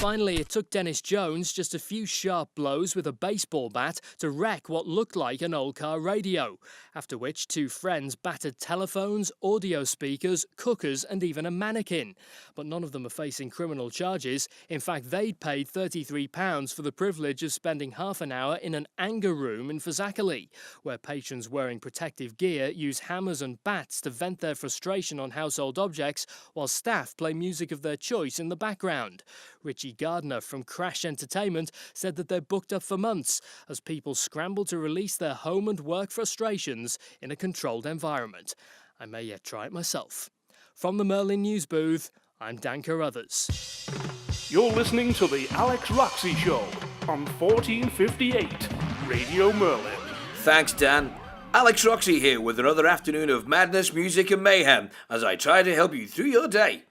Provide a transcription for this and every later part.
Finally, it took Dennis Jones just a few sharp blows with a baseball bat to wreck what looked like an old car radio, after which two friends battered telephones, audio speakers, cookers and even a mannequin. But none of them are facing criminal charges. In fact, they'd paid £33 for the privilege of spending half an hour in an anger room in Fazakerley, where patrons wearing protective gear use hammers and bats to vent their frustration on household objects, while staff play music of their choice in the background. Richie Gardner from Crash Entertainment said that they're booked up for months as people scramble to release their home and work frustrations in a controlled environment. I may yet try it myself. From the Merlin News booth, I'm Dan Carruthers. You're listening to the Alex Roxy Show on 1458 Radio Merlin. Thanks, Dan. Alex Roxy here with another afternoon of madness, music and mayhem as I try to help you through your day.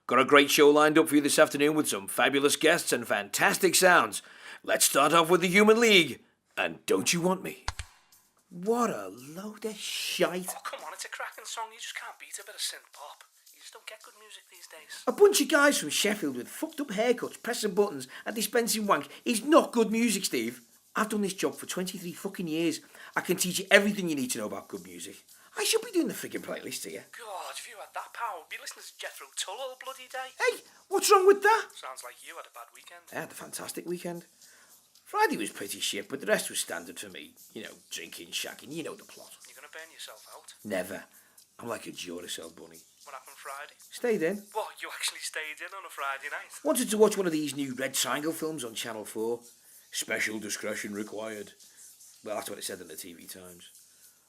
Got a great show lined up for you this afternoon with some fabulous guests and fantastic sounds. Let's start off with the Human League and Don't You Want Me? What a load of shite. Oh, come on, it's a cracking song. You just can't beat a bit of synth pop. You just don't get good music these days. A bunch of guys from Sheffield with fucked up haircuts, pressing buttons and dispensing wank is not good music, Steve. I've done this job for 23 fucking years. I can teach you everything you need to know about good music. I should be doing the friggin' playlist here. God, if you had that power, we'd be listening to Jethro Tull all bloody day. Hey, what's wrong with that? Sounds like you had a bad weekend. I had a fantastic weekend. Friday was pretty shit, but the rest was standard for me. You know, drinking, shacking, you know the plot. You're going to burn yourself out? Never. I'm like a Duracell bunny. What happened Friday? Stayed in. What, you actually stayed in on a Friday night? Wanted to watch one of these new Red Triangle films on Channel 4. Special discretion required. Well, that's what it said in the TV Times.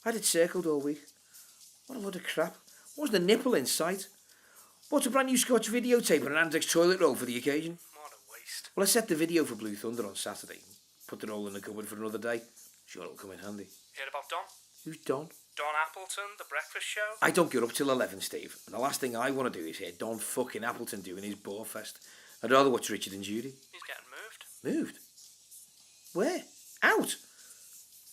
I had it circled all week. What a load of crap. Wasn't a nipple in sight. Bought a brand new Scotch videotape and an Andex toilet roll for the occasion. What a waste. Well, I set the video for Blue Thunder on Saturday. Put the roll in the cupboard for another day. Sure it'll come in handy. Heard about Don? Who's Don? Don Appleton, The Breakfast Show? I don't get up till 11, Steve. And the last thing I want to do is hear Don fucking Appleton doing his Borefest. I'd rather watch Richard and Judy. He's getting moved. Moved? Where? Out?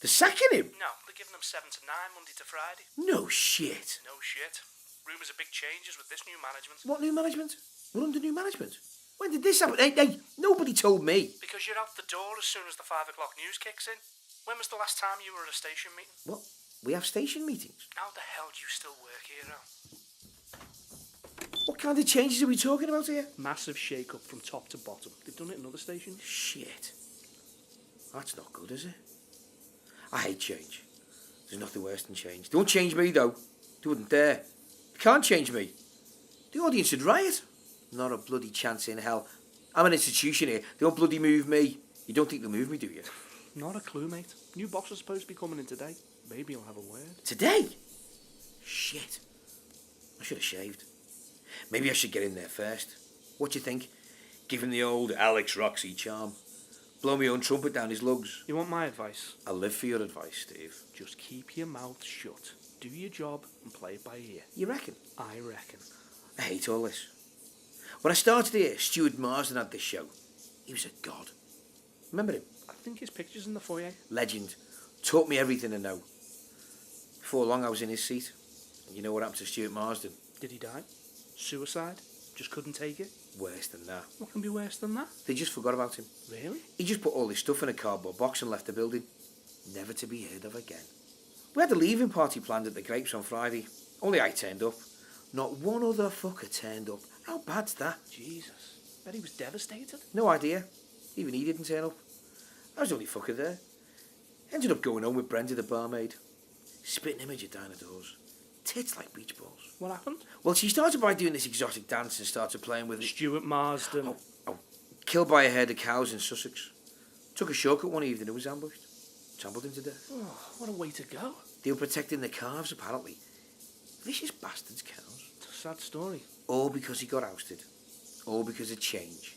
They're sacking him? No, they're giving him 7 to 9, Monday to Friday. No shit. No shit. Rumours of big changes with this new management. What new management? We're under new management. When did this happen? Hey, nobody told me. Because you're out the door as soon as the 5 o'clock news kicks in. When was the last time you were at a station meeting? What? We have station meetings? How the hell do you still work here now? What kind of changes are we talking about here? Massive shake-up from top to bottom. They've done it in other stations. Shit. That's not good, is it? I hate change. There's nothing worse than change. Don't change me, though. They wouldn't dare. You can't change me. The audience would riot. Not a bloody chance in hell. I'm an institution here. They won't bloody move me. You don't think they'll move me, do you? Not a clue, mate. New boss is supposed to be coming in today. Maybe he'll have a word. Today? Shit. I should have shaved. Maybe I should get in there first. What do you think? Give him the old Alex Roxy charm. Blow my own trumpet down his lugs. You want my advice? I'll live for your advice, Steve. Just keep your mouth shut. Do your job and play it by ear. You reckon? I reckon. I hate all this. When I started here, Stuart Marsden had this show. He was a god. Remember him? I think his picture's in the foyer. Legend. Taught me everything I know. Before long I was in his seat. And you know what happened to Stuart Marsden? Did he die? Suicide? Just couldn't take it? Worse than that. What can be worse than that? They just forgot about him. Really? He just put all his stuff in a cardboard box and left the building. Never to be heard of again. We had a leaving party planned at the Grapes on Friday. Only I turned up. Not one other fucker turned up. How bad's that? Jesus. Bet he was devastated. No idea. Even he didn't turn up. I was the only fucker there. Ended up going home with Brenda, the barmaid. Spitting image of Dinah Dawes. Tits like beach balls. What happened? Well, she started by doing this exotic dance and started playing with it. Stuart Marsden. Killed by a herd of cows in Sussex. Took a shortcut one evening and was ambushed. Trampled him to death. Oh, what a way to go. They were protecting the calves, apparently. Vicious bastards, cows. It's a sad story. All because he got ousted. All because of change.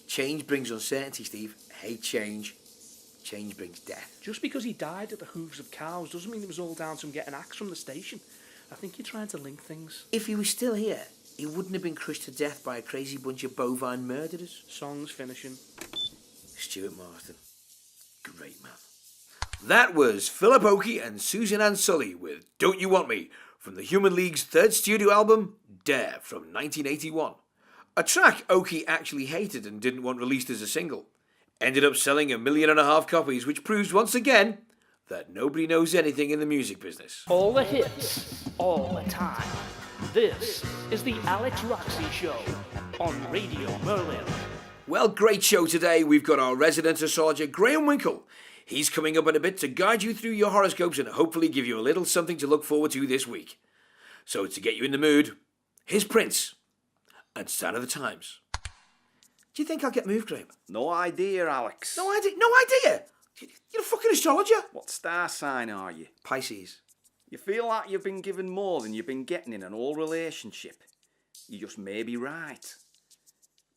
Change brings uncertainty, Steve. I hate change. Change brings death. Just because he died at the hooves of cows doesn't mean it was all down to him getting axed from the station. I think you're trying to link things. If he was still here, he wouldn't have been crushed to death by a crazy bunch of bovine murderers. Song's finishing. Stuart Marsden. Great man. That was Philip Oakey and Susan Ann Sully with Don't You Want Me from the Human League's third studio album, Dare, from 1981. A track Oki actually hated and didn't want released as a single. Ended up selling 1.5 million copies, which proves once again that nobody knows anything in the music business. All the hits, all the time. This is the Alex Roxy Show on Radio Merlin. Well, great show today. We've got our resident astrologer, Graham Winkle. He's coming up in a bit to guide you through your horoscopes and hopefully give you a little something to look forward to this week. So to get you in the mood, here's Prince and Sign of the Times. Do you think I'll get moved, Graham? No idea, Alex. No idea? No idea? You're a fucking astrologer. What star sign are you? Pisces. You feel like you've been given more than you've been getting in an old relationship. You just may be right.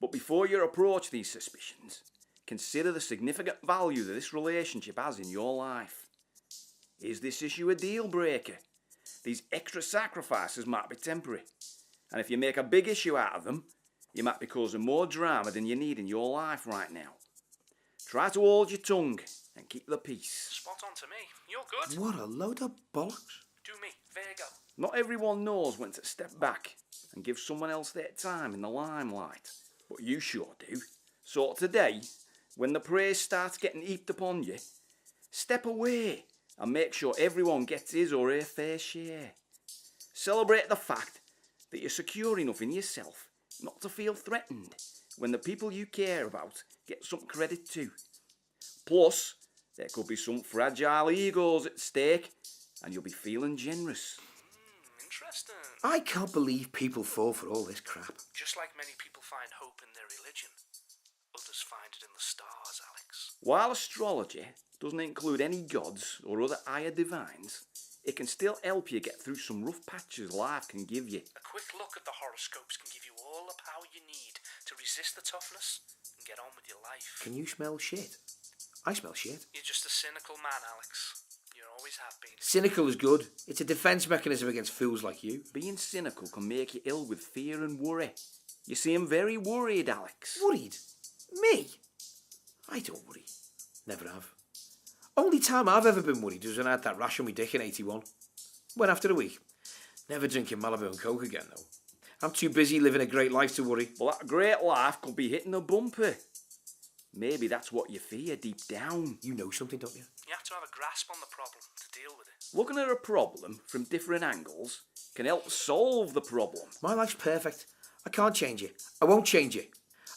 But before you approach these suspicions, consider the significant value that this relationship has in your life. Is this issue a deal breaker? These extra sacrifices might be temporary. And if you make a big issue out of them, you might be causing more drama than you need in your life right now. Try to hold your tongue and keep the peace. Spot on to me. You're good. What a load of bollocks. Do me, Virgo. Not everyone knows when to step back and give someone else their time in the limelight, but you sure do. So today, when the praise starts getting heaped upon you, step away and make sure everyone gets his or her fair share. Celebrate the fact that you're secure enough in yourself not to feel threatened when the people you care about get some credit too. Plus, there could be some fragile egos at stake and you'll be feeling generous. Interesting. I can't believe people fall for all this crap. Just like many people find hope in their religion, others find it in the stars, Alex. While astrology doesn't include any gods or other higher divines, it can still help you get through some rough patches life can give you. A quick look at the horoscopes can give you all the power you need to resist the toughness and get on with your life. Can you smell shit? I smell shit. You're just a cynical man, Alex. You always have been. Cynical is good. It's a defence mechanism against fools like you. Being cynical can make you ill with fear and worry. You seem very worried, Alex. Worried? Me? I don't worry. Never have. Only time I've ever been worried was when I had that rash on my dick in 81. Went after a week. Never drinking Malibu and Coke again, though. I'm too busy living a great life to worry. Well, that great life could be hitting a bumper. Maybe that's what you fear deep down. You know something, don't you? You have to have a grasp on the problem to deal with it. Looking at a problem from different angles can help solve the problem. My life's perfect. I can't change it. I won't change it.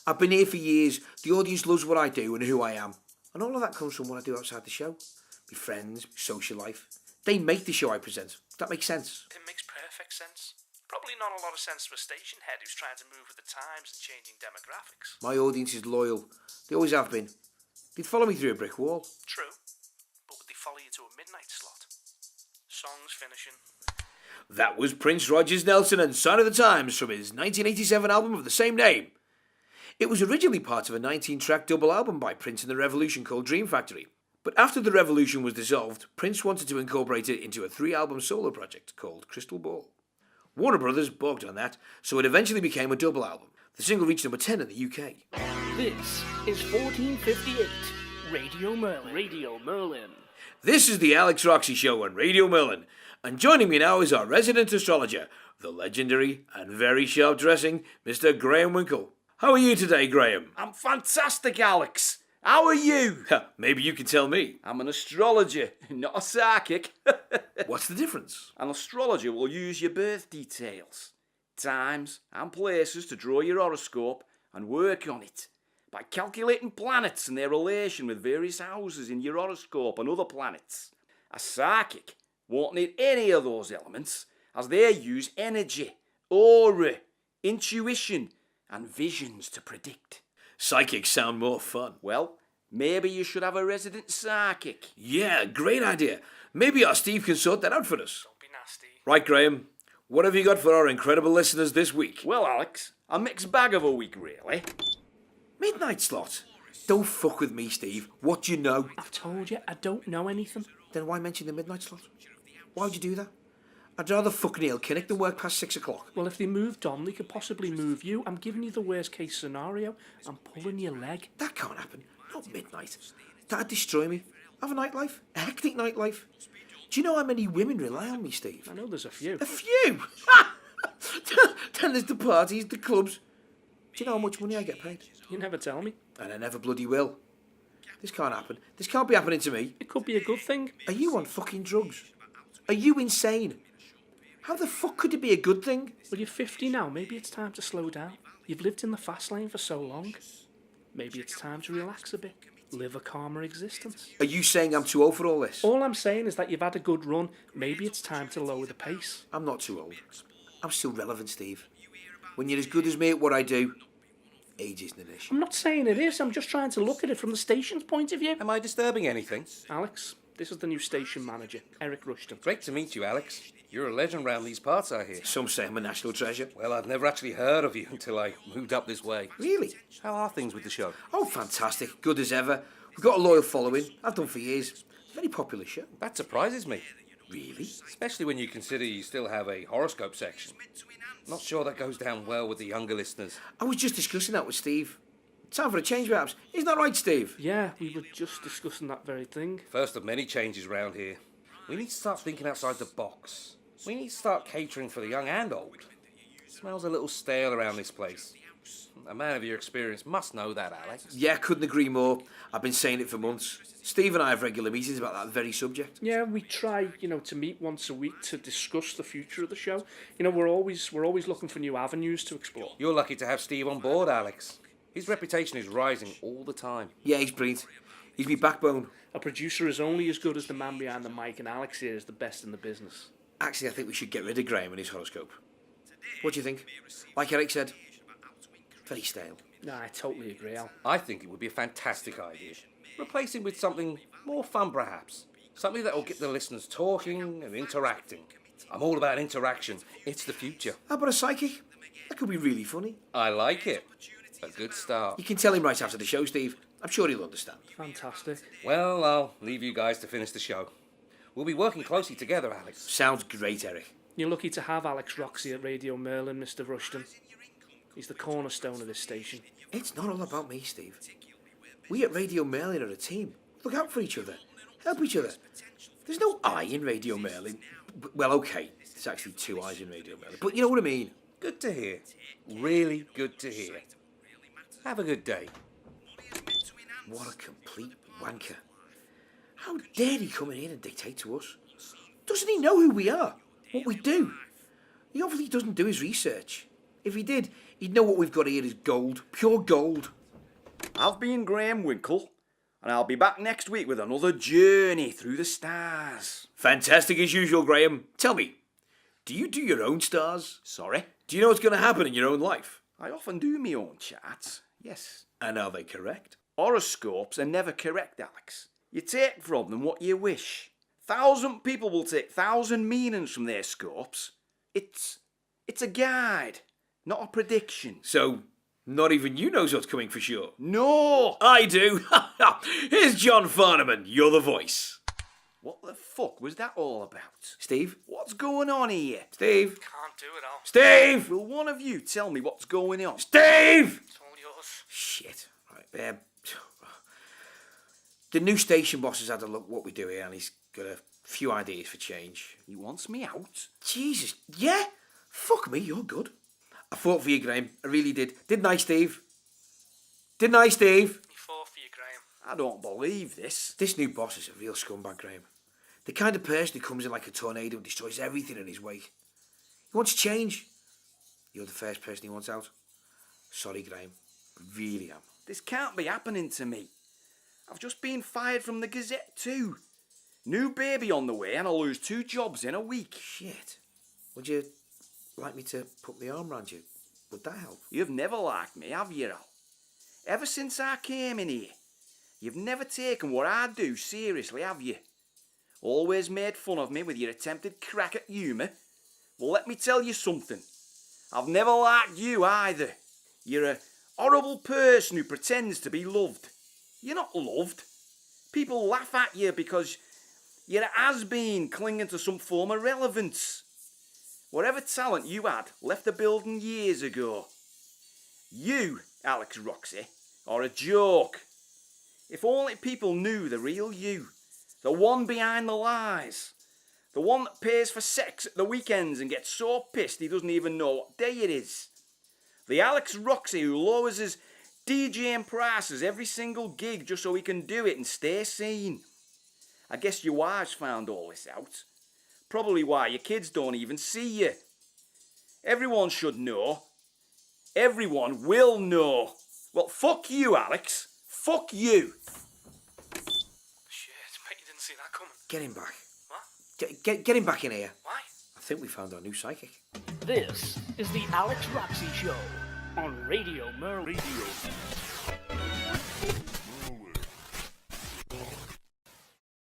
I've been here for years. The audience loves what I do and who I am. And all of that comes from what I do outside the show. My friends, my social life. They make the show I present. That makes sense. It makes perfect sense. Probably not a lot of sense to a station head who's trying to move with the times and changing demographics. My audience is loyal. They always have been. They'd follow me through a brick wall. True. But would they follow you to a midnight slot? Songs finishing. That was Prince Rogers Nelson and Sign of the Times from his 1987 album of the same name. It was originally part of a 19-track double album by Prince and the Revolution called Dream Factory. But after the Revolution was dissolved, Prince wanted to incorporate it into a 3-album solo project called Crystal Ball. Warner Brothers balked on that, so it eventually became a double album. The single reached number 10 in the UK. This is 1458 Radio Merlin. Radio Merlin. This is the Alex Roxy Show on Radio Merlin, and joining me now is our resident astrologer, the legendary and very sharp-dressing Mr. Graham Winkle. How are you today, Graham? I'm fantastic, Alex. How are you? Maybe you can tell me. I'm an astrologer, not a psychic. What's the difference? An astrologer will use your birth details, times and places to draw your horoscope and work on it by calculating planets and their relation with various houses in your horoscope and other planets. A psychic won't need any of those elements as they use energy, aura, intuition and visions to predict. Psychics sound more fun. Well, maybe you should have a resident psychic. Yeah, great idea. Maybe our Steve can sort that out for us. Don't be nasty. Right, Graham. What have you got for our incredible listeners this week? Well, Alex, a mixed bag of a week, really. Midnight slot. Don't fuck with me, Steve. What do you know? I've told you, I don't know anything. Then why mention the midnight slot? Why would you do that? I'd rather fuck Neil Kinnock than work past 6 o'clock. Well, if they moved on, they could possibly move you. I'm giving you the worst case scenario. I'm pulling your leg. That can't happen. Not midnight. That'd destroy me. I have a nightlife. A hectic nightlife. Do you know how many women rely on me, Steve? I know there's a few. A few? Then there's the parties, the clubs. Do you know how much money I get paid? You never tell me. And I never bloody will. This can't happen. This can't be happening to me. It could be a good thing. Are you on fucking drugs? Are you insane? How the fuck could it be a good thing? Well, you're 50 now. Maybe it's time to slow down. You've lived in the fast lane for so long. Maybe it's time to relax a bit. Live a calmer existence. Are you saying I'm too old for all this? All I'm saying is that you've had a good run. Maybe it's time to lower the pace. I'm not too old. I'm still relevant, Steve. When you're as good as me at what I do, age isn't an issue. I'm not saying it is. I'm just trying to look at it from the station's point of view. Am I disturbing anything? Alex, this is the new station manager, Eric Rushton. Great to meet you, Alex. You're a legend round these parts, I hear. Some say I'm a national treasure. Well, I've never actually heard of you until I moved up this way. Really? How are things with the show? Oh, fantastic. Good as ever. We've got a loyal following. I've done for years. It's a very popular show. That surprises me. Really? Especially when you consider you still have a horoscope section. Not sure that goes down well with the younger listeners. I was just discussing that with Steve. Time for a change, perhaps. Isn't that right, Steve? Yeah, we were just discussing that very thing. First of many changes round here. We need to start thinking outside the box. We need to start catering for the young and old. Smells a little stale around this place. A man of your experience must know that, Alex. Yeah, couldn't agree more. I've been saying it for months. Steve and I have regular meetings about that very subject. Yeah, we try, to meet once a week to discuss the future of the show. We're always looking for new avenues to explore. You're lucky to have Steve on board, Alex. His reputation is rising all the time. Yeah, he's brilliant. He's my backbone. A producer is only as good as the man behind the mic, and Alex here is the best in the business. Actually, I think we should get rid of Graham and his horoscope. What do you think? Like Eric said, very stale. No, I totally agree, Al. I think it would be a fantastic idea. Replace him with something more fun, perhaps. Something that will get the listeners talking and interacting. I'm all about interaction. It's the future. How about a psychic? That could be really funny. I like it. A good start. You can tell him right after the show, Steve. I'm sure he'll understand. Fantastic. Well, I'll leave you guys to finish the show. We'll be working closely together, Alex. Sounds great, Eric. You're lucky to have Alex Roxy at Radio Merlin, Mr. Rushton. He's the cornerstone of this station. It's not all about me, Steve. We at Radio Merlin are a team. Look out for each other. Help each other. There's no I in Radio Merlin. Well, okay, there's actually two I's in Radio Merlin. But you know what I mean. Good to hear. Really good to hear. Have a good day. What a complete wanker. How dare he come in here and dictate to us? Doesn't he know who we are? What we do? He obviously doesn't do his research. If he did, he'd know what we've got here is gold. Pure gold. I've been Graham Winkle, and I'll be back next week with another journey through the stars. Fantastic as usual, Graham. Tell me, do you do your own stars? Sorry? Do you know what's going to happen in your own life? I often do my own charts, yes. And are they correct? Horoscopes are never correct, Alex. You take from them what you wish. 1,000 people will take 1,000 meanings from their scopes. It's a guide, not a prediction. So, not even you knows what's coming for sure? No! I do. Here's John Farnaman, you're the voice. What the fuck was that all about? Steve? What's going on here? Steve? Can't do it, Al. Steve! Will one of you tell me what's going on? Steve! It's all yours. Shit. Right, the new station boss has had a look what we do here and he's got a few ideas for change. He wants me out? Jesus, yeah? Fuck me, you're good. I fought for you, Graham. I really did. Didn't I, Steve? Didn't I, Steve? He fought for you, Graham. I don't believe this. This new boss is a real scumbag, Graham. The kind of person who comes in like a tornado and destroys everything in his way. He wants change. You're the first person he wants out. Sorry, Graham. I really am. This can't be happening to me. I've just been fired from the Gazette too. New baby on the way and I'll lose 2 jobs in a week. Shit. Would you like me to put my arm around you? Would that help? You've never liked me, have you, Al? Ever since I came in here, you've never taken what I do seriously, have you? Always made fun of me with your attempted crack at humour. Well, let me tell you something. I've never liked you either. You're a horrible person who pretends to be loved. You're not loved. People laugh at you because you're a has-been clinging to some form of relevance. Whatever talent you had left the building years ago. You, Alex Roxy, are a joke. If only people knew the real you. The one behind the lies. The one that pays for sex at the weekends and gets so pissed he doesn't even know what day it is. The Alex Roxy who lowers his DJing prices every single gig just so he can do it and stay seen. I guess your wives found all this out. Probably why your kids don't even see you. Everyone should know. Everyone will know. Well, fuck you, Alex. Fuck you. Shit, mate, you didn't see that coming. Get him back. What? Get him back in here. Why? I think we found our new psychic. This is the Alex Roxy Show on Radio Merlin. Radio